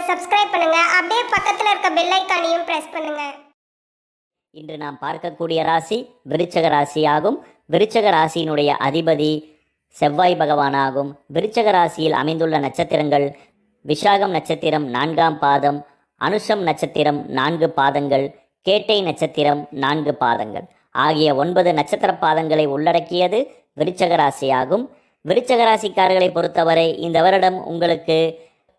Subscribe பண்ணுங்க. அப்படியே பக்கத்துல இருக்க பெல் ஐகானையும் பிரஸ் பண்ணுங்க. இன்று நாம் பார்க்கக்கூடிய ராசி விருச்சக ராசி ஆகும். விருச்சக ராசியினுடைய அதிபதி செவ்வாய் பகவானாகும். விருச்சக ராசியில் அமைந்துள்ள நட்சத்திரங்கள் விஷாகம் நட்சத்திரம் 4ஆம் பாதம், அனுஷம் நட்சத்திரம் 4 பாதங்கள், கேட்டை நட்சத்திரம் 4 பாதங்கள் ஆகிய 9 நட்சத்திர பாதங்களை உள்ளடக்கியது விருச்சக ராசியாகும். விருச்சக ராசிக்காரர்களை பொறுத்தவரை இந்த வருடம் உங்களுக்கு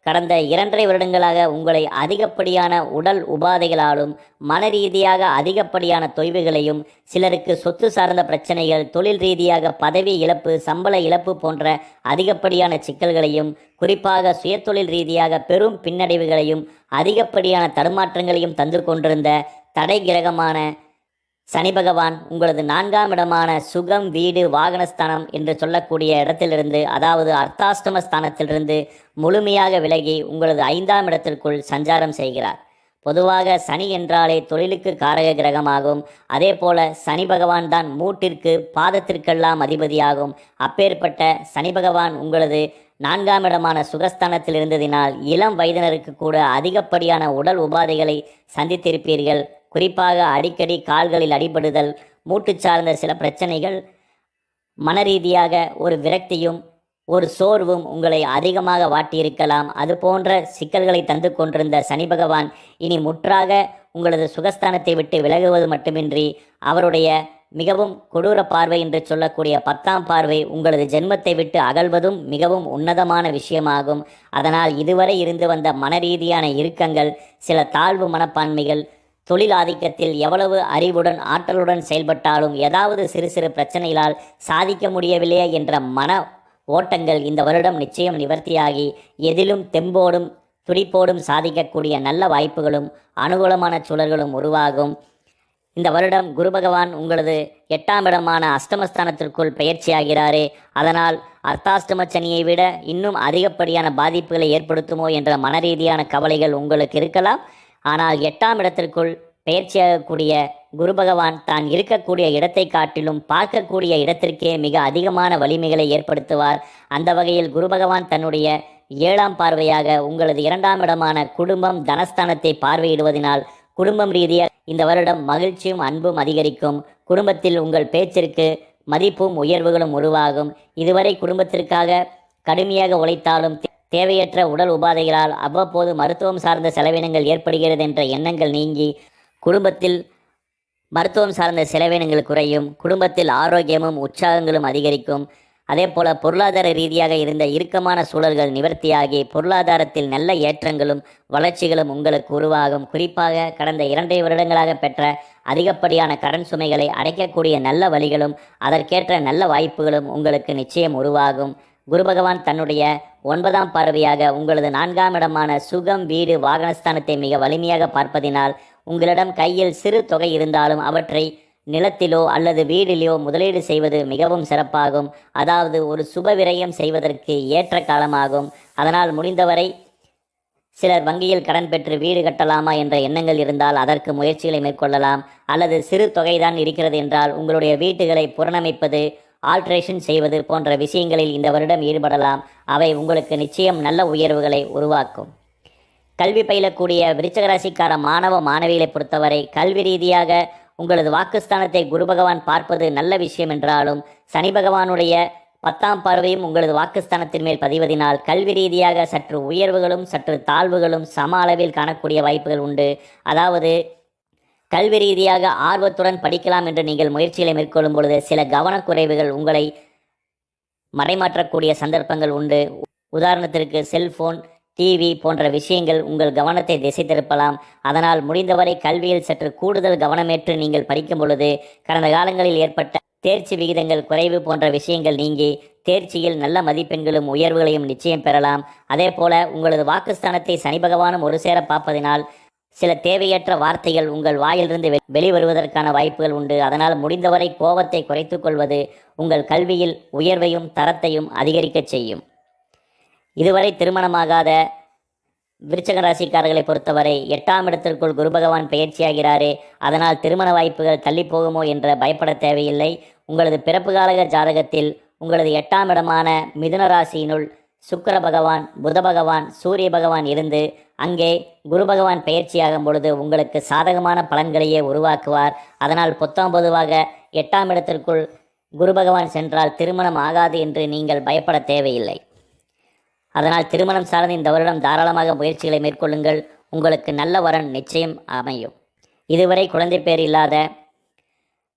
கடந்த 2.5 வருடங்களாக உங்களை அதிகப்படியான உடல் உபாதைகளாலும் மன ரீதியாக அதிகப்படியான தொய்வுகளையும், சிலருக்கு சொத்து சார்ந்த பிரச்சனைகள், தொழில் ரீதியாக பதவி இழப்பு, சம்பள இழப்பு போன்ற அதிகப்படியான சிக்கல்களையும், குறிப்பாக சுயதொழில் ரீதியாக பெரும் பின்னடைவுகளையும் அதிகப்படியான தடுமாற்றங்களையும் தந்து கொண்டிருந்த தடை கிரகமான சனி பகவான் உங்களது 4ஆம் இடமான சுகம், வீடு, வாகனஸ்தானம் என்று சொல்லக்கூடிய இடத்திலிருந்து, அதாவது அர்த்தாஷ்டம ஸ்தானத்திலிருந்து முழுமையாக விலகி உங்களது 5ஆம் இடத்திற்குள் சஞ்சாரம் செய்கிறார். பொதுவாக சனி என்றாலே தொழிலுக்கு காரக கிரகமாகும். அதே போல சனி பகவான் தான் மூட்டிற்கு பாதத்திற்கெல்லாம் அதிபதியாகும். அப்பேற்பட்ட சனி பகவான் உங்களது 4ஆம் இடமான சுகஸ்தானத்தில் இருந்ததினால் இளம் வயதினருக்கு கூட அதிகப்படியான உடல் உபாதைகளை சந்தித்திருப்பீர்கள். குறிப்பாக அடிக்கடி கால்களில் அடிபடுதல், மூட்டு சார்ந்த சில பிரச்சனைகள், மனரீதியாக ஒரு விரக்தியும் ஒரு சோர்வும் உங்களை அதிகமாக வாட்டியிருக்கலாம். அது போன்ற சிக்கல்களை தந்து கொண்டிருந்த சனி பகவான் இனி முற்றாக உங்களது சுகஸ்தானத்தை விட்டு விலகுவது மட்டுமின்றி அவருடைய மிகவும் கொடூர பார்வை என்று சொல்லக்கூடிய 10ஆம் பார்வை உங்களது ஜென்மத்தை விட்டு அகழ்வதும் மிகவும் உன்னதமான விஷயமாகும். அதனால் இதுவரை இருந்து வந்த மனரீதியான இறுக்கங்கள், சில தாழ்வு மனப்பான்மைகள், தொழில் ஆதிக்கத்தில் எவ்வளவு அறிவுடன் ஆற்றலுடன் செயல்பட்டாலும் ஏதாவது சிறு சிறு பிரச்சனைகளால் சாதிக்க முடியவில்லையே என்ற மன ஓட்டங்கள் இந்த வருடம் நிச்சயம் நிவர்த்தியாகி எதிலும் தெம்போடும் துடிப்போடும் சாதிக்கக்கூடிய நல்ல வாய்ப்புகளும் அனுகூலமான சூழல்களும் உருவாகும். இந்த வருடம் குரு பகவான் உங்களது 8ஆம் இடமான அஷ்டமஸ்தானத்திற்குள் பெயர்ச்சியாகிறாரே, அதனால் அர்த்தாஷ்டம சனியை விட இன்னும் அதிகப்படியான பாதிப்புகளை ஏற்படுத்துமோ என்ற மனரீதியான கவலைகள் உங்களுக்கு இருக்கலாம். ஆனால் 8ஆம் இடத்திற்குள் பெயர்ச்சியாகக்கூடிய குரு பகவான் தான் இருக்கக்கூடிய இடத்தை காட்டிலும் பார்க்கக்கூடிய இடத்திற்கே மிக அதிகமான வலிமைகளை ஏற்படுத்துவார். அந்த வகையில் குரு பகவான் தன்னுடைய 7ஆம் பார்வையாக உங்களது 2ஆம் இடமான குடும்பம், தனஸ்தானத்தை பார்வையிடுவதனால் குடும்பம் ரீதியாக இந்த வருடம் மகிழ்ச்சியும் அன்பும் அதிகரிக்கும். குடும்பத்தில் உங்கள் பேச்சிற்கு மதிப்பும் உயர்வுகளும் உருவாகும். இதுவரை குடும்பத்திற்காக கடுமையாக உழைத்தாலும் தேவையற்ற உடல் உபாதைகளால் அவ்வப்போது மருத்துவம் சார்ந்த செலவினங்கள் ஏற்படுகிறது என்ற எண்ணங்கள் நீங்கி குடும்பத்தில் மருத்துவம் சார்ந்த செலவினங்கள் குறையும். குடும்பத்தில் ஆரோக்கியமும் உற்சாகங்களும் அதிகரிக்கும். அதே போல பொருளாதார ரீதியாக இருந்த இறுக்கமான சூழல்கள் நிவர்த்தியாகி பொருளாதாரத்தில் நல்ல ஏற்றங்களும் வளர்ச்சிகளும் உங்களுக்கு உருவாகும். குறிப்பாக கடந்த 2.5 வருடங்களாக பெற்ற அதிகப்படியான கடன் சுமைகளை அடைக்கக்கூடிய நல்ல வழிகளும் அதற்கேற்ற நல்ல வாய்ப்புகளும் உங்களுக்கு நிச்சயம் உருவாகும். குரு பகவான் தன்னுடைய 9ஆம் பார்வையாக உங்களது 4ஆம் இடமான சுகம், வீடு, வாகனஸ்தானத்தை மிக வலிமையாக பார்ப்பதினால் உங்களிடம் கையில் சிறு தொகை இருந்தாலும் அவற்றை நிலத்திலோ அல்லது வீடிலோ முதலீடு செய்வது மிகவும் சிறப்பாகும். அதாவது ஒரு சுப விரயம் செய்வதற்கு ஏற்ற காலமாகும். அதனால் முடிந்தவரை சிலர் வங்கியில் கடன் பெற்று வீடு கட்டலாமா என்ற எண்ணங்கள் இருந்தால் அதற்கு முயற்சிகளை மேற்கொள்ளலாம். அல்லது சிறு தொகைதான் இருக்கிறது என்றால் உங்களுடைய வீட்டுகளை புனரமைப்பது, ஆல்ட்ரேஷன் செய்வது போன்ற விஷயங்களில் இந்த வருடம் ஈடுபடலாம். அவை உங்களுக்கு நிச்சயம் நல்ல உயர்வுகளை உருவாக்கும். கல்வி பயிலக்கூடிய விருச்சிக ராசிக்கார மாணவ மாணவிகளை பொறுத்தவரை கல்வி ரீதியாக உங்களது வாக்குஸ்தானத்தை குரு பகவான் பார்ப்பது நல்ல விஷயம் என்றாலும் சனி பகவானுடைய 10ஆம் பார்வையும் உங்களது வாக்குஸ்தானத்தின் மேல் பதிவதினால் கல்வி ரீதியாக சற்று உயர்வுகளும் சற்று தாழ்வுகளும் சம அளவில் காணக்கூடிய வாய்ப்புகள் உண்டு. அதாவது கல்வி ரீதியாக ஆர்வத்துடன் படிக்கலாம் என்று நீங்கள் முயற்சிகளை மேற்கொள்ளும் பொழுது சில கவனக்குறைவுகள் உங்களை மறைமாற்றக்கூடிய சந்தர்ப்பங்கள் உண்டு. உதாரணத்திற்கு செல்போன், டிவி போன்ற விஷயங்கள் உங்கள் கவனத்தை திசை திருப்பலாம். அதனால் முடிந்தவரை கல்வியில் சற்று கூடுதல் கவனமேற்று நீங்கள் படிக்கும் பொழுது கடந்த காலங்களில் ஏற்பட்ட தேர்ச்சி விகிதங்கள் குறைவு போன்ற விஷயங்கள் நீங்கி தேர்ச்சியில் நல்ல மதிப்பெண்களும் உயர்வுகளையும் நிச்சயம் பெறலாம். அதே போல உங்களது வாக்குஸ்தானத்தை சனி பகவானும் ஒரு சேர பார்ப்பதினால் சில தேவையற்ற வார்த்தைகள் உங்கள் வாயிலிருந்து வெளிவருவதற்கான வாய்ப்புகள் உண்டு. அதனால் முடிந்தவரை கோபத்தை குறைத்துக் கொள்வது உங்கள் கல்வியில் உயர்வையும் தரத்தையும் அதிகரிக்கச் செய்யும். இதுவரை திருமணமாகாத விருச்சிக ராசிக்காரர்களை பொறுத்தவரை 8ஆம் இடத்திற்குள் குரு பகவான் பெயர்ச்சியாகிறாரே, அதனால் திருமண வாய்ப்புகள் தள்ளி போகுமோ என்ற பயப்பட தேவையில்லை. உங்களது பிறப்பு கால ஜாதகத்தில் உங்களது 8ஆம் இடமான மிதுன ராசியினுள் சுக்கிர பகவான், புத பகவான், சூரிய பகவான் இருந்து அங்கே குரு பகவான் பயிற்சியாகும் பொழுது உங்களுக்கு சாதகமான பலன்களையே உருவாக்குவார். அதனால் பொதுவாக 8ஆம் இடத்திற்குள் குரு பகவான் சென்றால் திருமணம் ஆகாது என்று நீங்கள் பயப்பட தேவையில்லை. அதனால் திருமணம் சார்ந்து இந்த வருடம் தாராளமாக முயற்சிகளை மேற்கொள்ளுங்கள். உங்களுக்கு நல்ல வரன் நிச்சயம் அமையும். இதுவரை குழந்தை பேர் இல்லாத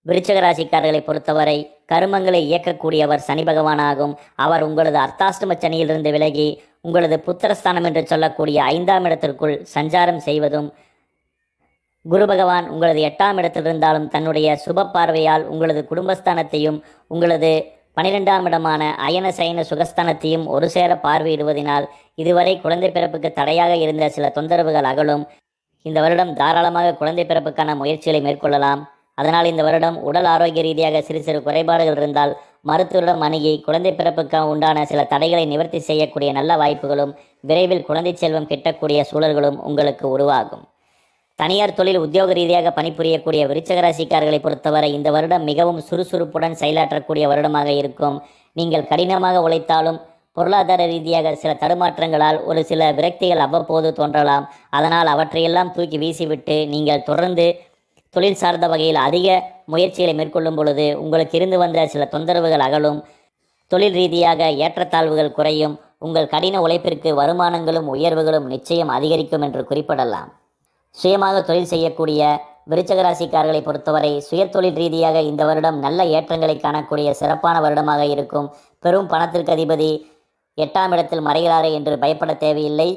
விருச்சிக ராசிக்காரர்களை பொறுத்தவரை கருமங்களை இயக்கக்கூடியவர் சனி பகவானாகும். அவர் உங்களது அர்த்தாஷ்டம சனியிலிருந்து விலகி உங்களது புத்திரஸ்தானம் என்று சொல்லக்கூடிய 5ஆம் இடத்திற்குள் சஞ்சாரம் செய்வதும், குரு பகவான் உங்களது 8ஆம் இடத்தில் இருந்தாலும் தன்னுடைய சுப பார்வையால் உங்களது குடும்பஸ்தானத்தையும் உங்களது 12ஆம் இடமான அயன சயன சுகஸ்தானத்தையும் ஒரு சேர பார்வையிடுவதனால் இதுவரை குழந்தை பிறப்புக்கு தடையாக இருந்த சில தொந்தரவுகள் அகலும். இந்த வருடம் தாராளமாக குழந்தை பிறப்புக்கான முயற்சிகளை மேற்கொள்ளலாம். அதனால் இந்த வருடம் உடல் ஆரோக்கிய ரீதியாக சிறு சிறு குறைபாடுகள் இருந்தால் மருத்துவரிடம் அணுகி குழந்தை பிறப்புக்கு உண்டான சில தடைகளை நிவர்த்தி செய்யக்கூடிய நல்ல வாய்ப்புகளும் விரைவில் குழந்தை செல்வம் கிட்டக்கூடிய சூழல்களும் உங்களுக்கு உருவாகும். தனியார் தொழில் உத்தியோக ரீதியாக பணிபுரியக்கூடிய விருச்சிக ராசிக்காரர்களை பொறுத்தவரை இந்த வருடம் மிகவும் சுறுசுறுப்புடன் செயலாற்றக்கூடிய வருடமாக இருக்கும். நீங்கள் கடினமாக உழைத்தாலும் பொருளாதார ரீதியாக சில தடுமாற்றங்களால் ஒரு சில விரக்திகள் அவ்வப்போது தோன்றலாம். அதனால் அவற்றையெல்லாம் தூக்கி வீசிவிட்டு நீங்கள் தொடர்ந்து தொழில் சார்ந்த வகையில் அதிக முயற்சிகளை மேற்கொள்ளும் பொழுது உங்களுக்கு இருந்து வந்த சில தொந்தரவுகள் அகலும். தொழில் ரீதியாக ஏற்றத்தாழ்வுகள் குறையும். உங்கள் கடின உழைப்பிற்கு வருமானங்களும் உயர்வுகளும் நிச்சயம் அதிகரிக்கும் என்று குறிப்பிடலாம். சுயமாக தொழில் செய்யக்கூடிய விருச்சிக ராசிக்காரர்களை பொறுத்தவரை சுயதொழில் ரீதியாக இந்த வருடம் நல்ல ஏற்றங்களை காணக்கூடிய சிறப்பான வருடமாக இருக்கும். பெரும் பணத்திற்கு அதிபதி 8ஆம் இடத்தில் மறைகிறாரே என்று பயப்பட தேவையில்லை.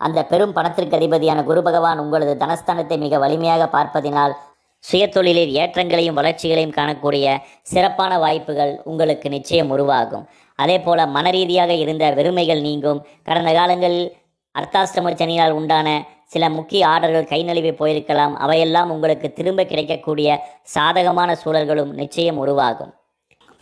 அந்த பெரும் பணத்திற்கு அதிபதியான குரு பகவான் உங்களது தனஸ்தானத்தை மிக வலிமையாக பார்ப்பதினால் சுயதொழிலில் ஏற்றங்களையும் வளர்ச்சிகளையும் காணக்கூடிய சிறப்பான வாய்ப்புகள் உங்களுக்கு நிச்சயம் உருவாகும். அதே போல மன ரீதியாக இருந்த வெறுமைகள் நீங்கும். கடந்த காலங்களில் அர்த்தாஷ்டம சனியால் உண்டான சில முக்கிய ஆர்டர்கள் கை நழுவி போயிருக்கலாம். அவையெல்லாம் உங்களுக்கு திரும்ப கிடைக்கக்கூடிய சாதகமான சூழல்களும் நிச்சயம் உருவாகும்.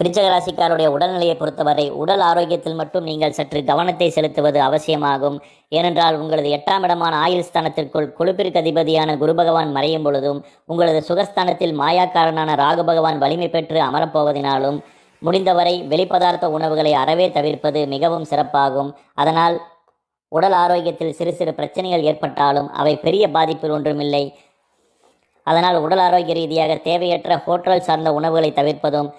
விருச்சிக ராசிக்காருடைய உடல்நிலையை பொறுத்தவரை உடல் ஆரோக்கியத்தில் மட்டும் நீங்கள் சற்று கவனத்தை செலுத்துவது அவசியமாகும். ஏனென்றால் உங்களது 8ஆம் இடமான ஆயுள் ஸ்தானத்திற்குள் கொழுப்பிற்கு அதிபதியான குரு பகவான் மறையும் பொழுதும் உங்களது சுகஸ்தானத்தில் மாயாக்காரனான ராகு பகவான் வலிமை பெற்று அமரப்போவதினாலும் முடிந்தவரை வெளிப்பதார்த்த உணவுகளை அறவே தவிர்ப்பது மிகவும் சிறப்பாகும். அதனால் உடல் ஆரோக்கியத்தில் சிறு சிறு பிரச்சனைகள் ஏற்பட்டாலும் அவை பெரிய பாதிப்பில் ஒன்றுமில்லை. அதனால் உடல் ஆரோக்கிய ரீதியாக தேவையற்ற ஹோட்டல் சார்ந்த உணவுகளை தவிர்ப்பதும்,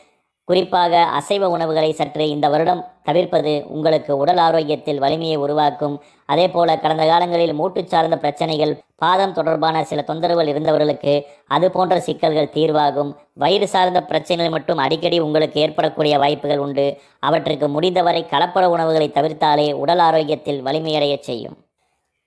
குறிப்பாக அசைவ உணவுகளை சற்று இந்த வருடம் தவிர்ப்பது உங்களுக்கு உடல் ஆரோக்கியத்தில் வலிமையை உருவாக்கும். அதே போல கடந்த காலங்களில் மூட்டு சார்ந்த பிரச்சனைகள், பாதம் தொடர்பான சில தொந்தரவுகள் இருந்தவர்களுக்கு அது போன்ற சிக்கல்கள் தீர்வாகும். வயிறு சார்ந்த பிரச்சனைகள் மட்டும் அடிக்கடி உங்களுக்கு ஏற்படக்கூடிய வாய்ப்புகள் உண்டு. அவற்றுக்கு முடிந்தவரை கலப்பட உணவுகளை தவிர்த்தாலே உடல் ஆரோக்கியத்தில் வலிமையடைய செய்யும்.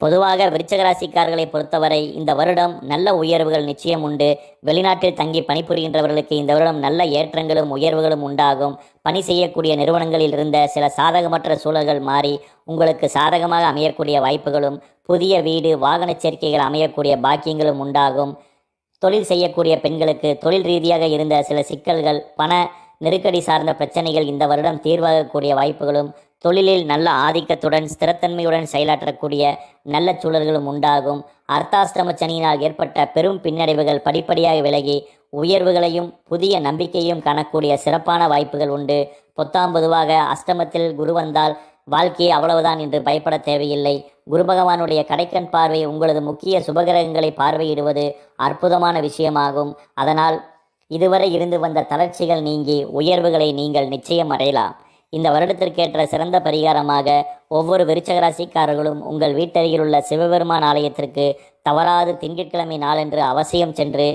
பொதுவாக விருச்சிக ராசிக்காரர்களை பொறுத்தவரை இந்த வருடம் நல்ல உயர்வுகள் நிச்சயம் உண்டு. வெளிநாட்டில் தங்கி பணிபுரிகின்றவர்களுக்கு இந்த வருடம் நல்ல ஏற்றங்களும் உயர்வுகளும் உண்டாகும். பணி செய்யக்கூடிய நிறுவனங்களில் இருந்த சில சாதகமற்ற சூழல்கள் மாறி உங்களுக்கு சாதகமாக அமையக்கூடிய வாய்ப்புகளும், புதிய வீடு வாகன சேர்க்கைகள் அமையக்கூடிய பாக்கியங்களும் உண்டாகும். தொழில் செய்யக்கூடிய பெண்களுக்கு தொழில் ரீதியாக இருந்த சில சிக்கல்கள், பண நெருக்கடி சார்ந்த பிரச்சனைகள் இந்த வருடம் தீர்வாகக்கூடிய வாய்ப்புகளும், தொழிலில் நல்ல ஆதிக்கத்துடன் ஸ்திரத்தன்மையுடன் செயலாற்றக்கூடிய நல்ல சூழல்களும் உண்டாகும். அர்த்தாஷ்டம சனியினால் ஏற்பட்ட பெரும் பின்னடைவுகள் படிப்படியாக விலகி உயர்வுகளையும் புதிய நம்பிக்கையும் காணக்கூடிய சிறப்பான வாய்ப்புகள் உண்டு. பொதுவாக அஷ்டமத்தில் குரு வந்தால் வாழ்க்கையை அவ்வளவுதான் என்று பயப்பட தேவையில்லை. குரு பகவானுடைய கடைக்கண் பார்வை உங்களது முக்கிய சுபகிரகங்களை பார்வையிடுவது அற்புதமான விஷயமாகும். அதனால் இதுவரை இருந்து வந்த தளர்ச்சிகள் நீங்கி உயர்வுகளை நீங்கள் நிச்சயம் அடையலாம். இந்த வருடத்திற்கேற்ற சிறந்த பரிகாரமாக ஒவ்வொரு விருச்சிக ராசிக்காரர்களும் உங்கள் வீட்டருகில் உள்ள சிவபெருமான் ஆலயத்திற்கு தவறாது திங்கட்கிழமை நாளென்று அவசியம் சென்று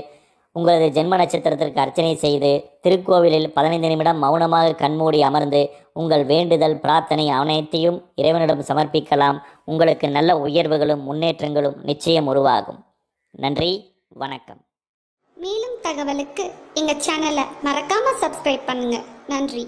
உங்களது ஜென்ம நட்சத்திரத்திற்கு அர்ச்சனை செய்து திருக்கோவிலில் 15 நிமிடம் மௌனமாக கண்மூடி அமர்ந்து உங்கள் வேண்டுதல் பிரார்த்தனை அனைத்தையும் இறைவனிடம் சமர்ப்பிக்கலாம். உங்களுக்கு நல்ல உயர்வுகளும் முன்னேற்றங்களும் நிச்சயம் உருவாகும். நன்றி, வணக்கம். மேலும் தகவலுக்கு எங்கள் சேனலை மறக்காமல் சப்ஸ்கிரைப் பண்ணுங்கள். நன்றி.